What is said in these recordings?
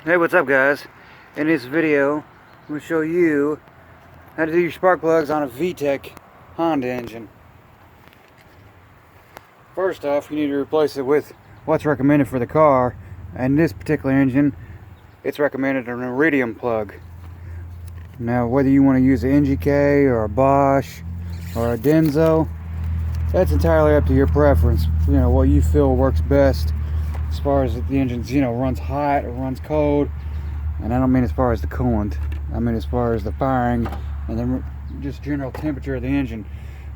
Hey, what's up guys? In this video I'm going to show you how to do your spark plugs on a VTEC Honda engine. First off, you need to replace it with what's recommended for the car, and this particular engine it's recommended an iridium plug. Now whether you want to use an NGK or a Bosch or a Denso, that's entirely up to your preference. You know what you feel works best as far as the engine's runs hot or runs cold. And I don't mean as far as the coolant, I mean as far as the firing and the just general temperature of the engine.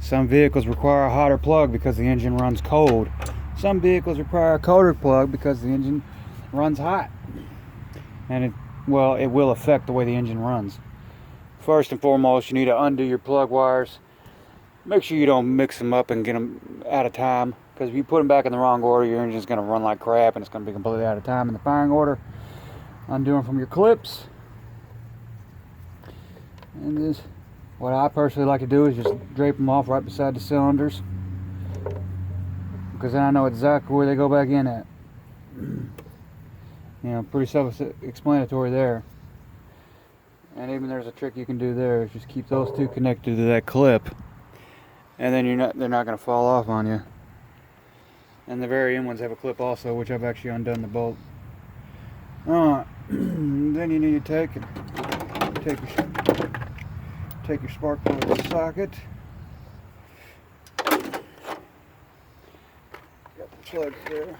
Some vehicles require a hotter plug because the engine runs cold. Some vehicles require a colder plug because the engine runs hot. And it will affect the way the engine runs. First and foremost, you need to undo your plug wires. Make sure you don't mix them up and get them out of time, because if you put them back in the wrong order, your engine's going to run like crap and it's going to be completely out of time in the firing order. Undo them from your clips. And this, what I personally like to do is just drape them off right beside the cylinders, because then I know exactly where they go back in at. Pretty self-explanatory there. And even there's a trick you can do there, is just keep those two connected to that clip, and then they're not going to fall off on you. And the very end ones have a clip also, which I've actually undone the bolt. Then you need to take your spark plug socket. Got the plugs there.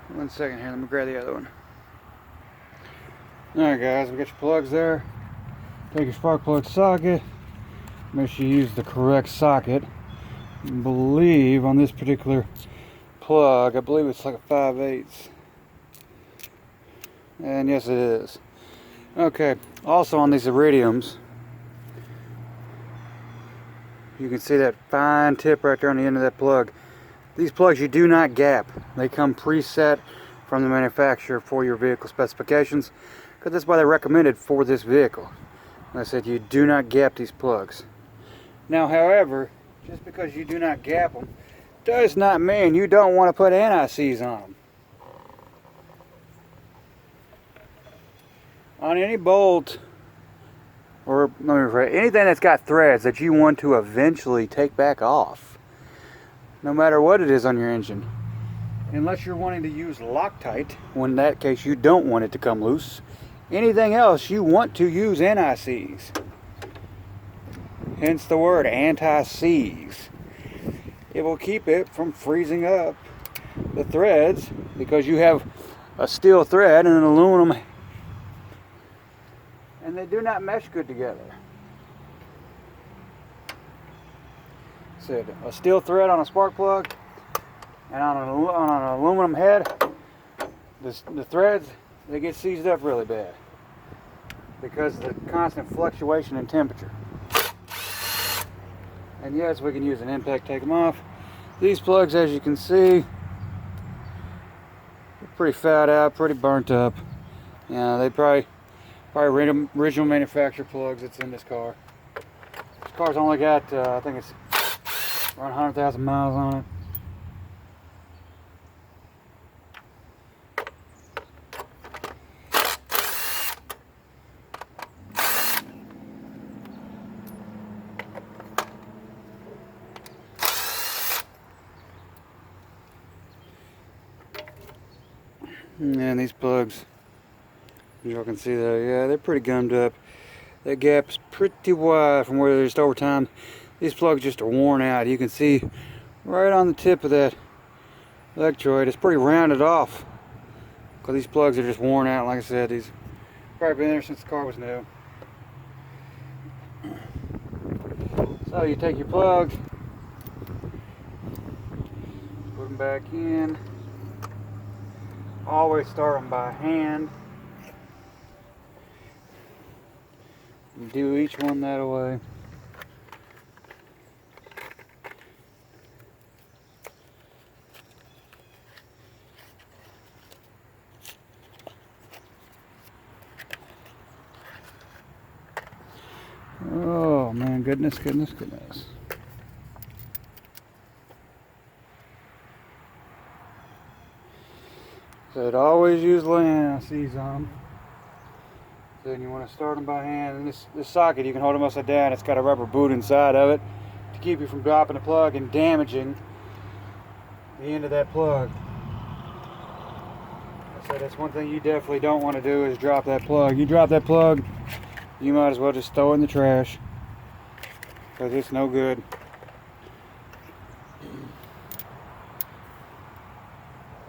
One second here, let me grab the other one. Alright guys, we got your plugs there. Take your spark plug socket. Make sure you use the correct socket. I believe on this particular plug, I believe it's like a 5/8. And yes, it is. Okay, also on these iridiums, you can see that fine tip right there on the end of that plug. These plugs you do not gap. They come preset from the manufacturer for your vehicle specifications, because that's why they're recommended for this vehicle. Like I said, you do not gap these plugs. Now, however, just because you do not gap them does not mean you don't want to put anti-seize on them. On any bolt, or let me rephrase, anything that's got threads that you want to eventually take back off, no matter what it is on your engine, unless you're wanting to use Loctite, when in that case you don't want it to come loose. Anything else you want to use anti-seize. Hence the word anti-seize. It will keep it from freezing up the threads, because you have a steel thread and an aluminum, and they do not mesh good together. Said a steel thread on a spark plug and on an aluminum head, the threads, they get seized up really bad because of the constant fluctuation in temperature. And yes, we can use an impact to take them off. These plugs, as you can see, are pretty fat out, pretty burnt up. They probably original manufacturer plugs that's in this car. This car's only got, I think it's around 100,000 miles on it. And these plugs, as y'all can see there, yeah, they're pretty gummed up. That gap's pretty wide from where they're just over time. These plugs just are worn out. You can see right on the tip of that electrode, it's pretty rounded off, because these plugs are just worn out. Like I said, these probably been there since the car was new. So you take your plugs, put them back in. Always start them by hand. Do each one that way. Oh man, goodness. So I'd always use line C's on them. Then you want to start them by hand. And this socket, you can hold them upside down. It's got a rubber boot inside of it to keep you from dropping the plug and damaging the end of that plug. So that's one thing you definitely don't want to do, is drop that plug. You drop that plug, you might as well just throw it in the trash, because it's no good. So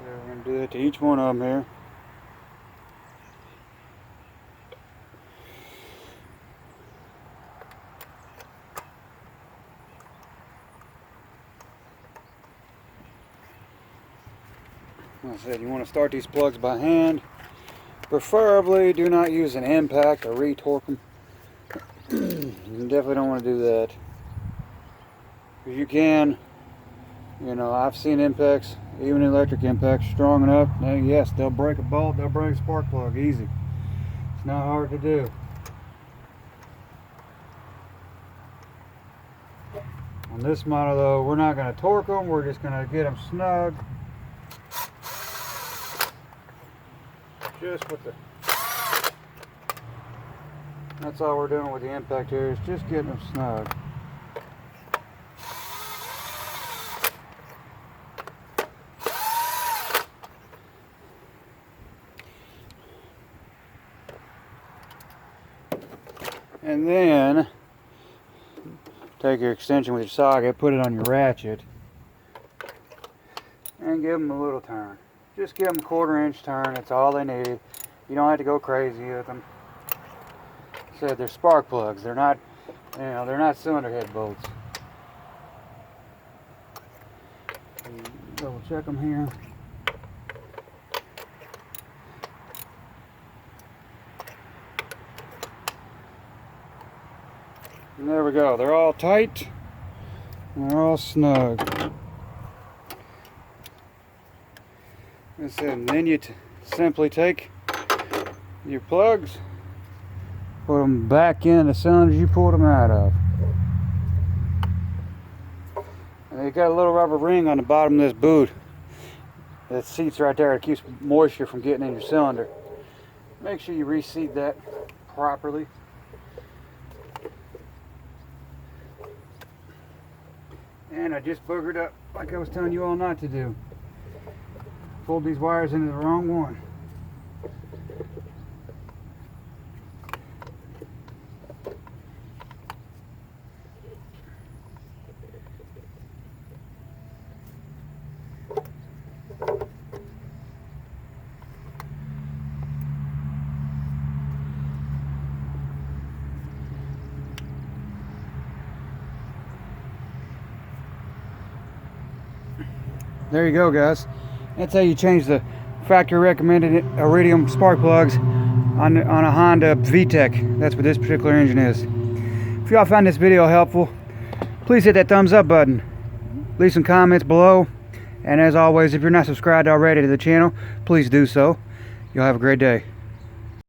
we're going to do that to each one of them here. Like I said, you want to start these plugs by hand. Preferably do not use an impact or retorque them. You definitely don't want to do that. Because you can, you know, I've seen impacts, even electric impacts, strong enough. Now, yes, they'll break a bolt, they'll break a spark plug, easy. It's not hard to do. On this model though, we're not going to torque them, we're just going to get them snug. Just with the, that's all we're doing with the impact here, is just getting them snug. And then take your extension with your socket, put it on your ratchet, and give them a little turn. Just give them a 1/4 inch turn, that's all they need. You don't have to go crazy with them. Said they're spark plugs, they're not, you know, they're not cylinder head bolts. Double check them here. And there we go, they're all tight, and they're all snug. And then you simply take your plugs, put them back in the cylinders you pulled them out of. And they got a little rubber ring on the bottom of this boot that seats right there. It keeps moisture from getting in your cylinder. Make sure you reseat that properly. And I just boogered up like I was telling you all not to do. Pulled these wires into the wrong one. There you go, guys. That's how you change the factory recommended iridium spark plugs on a Honda VTEC. That's what this particular engine is. If y'all found this video helpful, please hit that thumbs up button. Leave some comments below. And as always, if you're not subscribed already to the channel, please do so. You'll have a great day.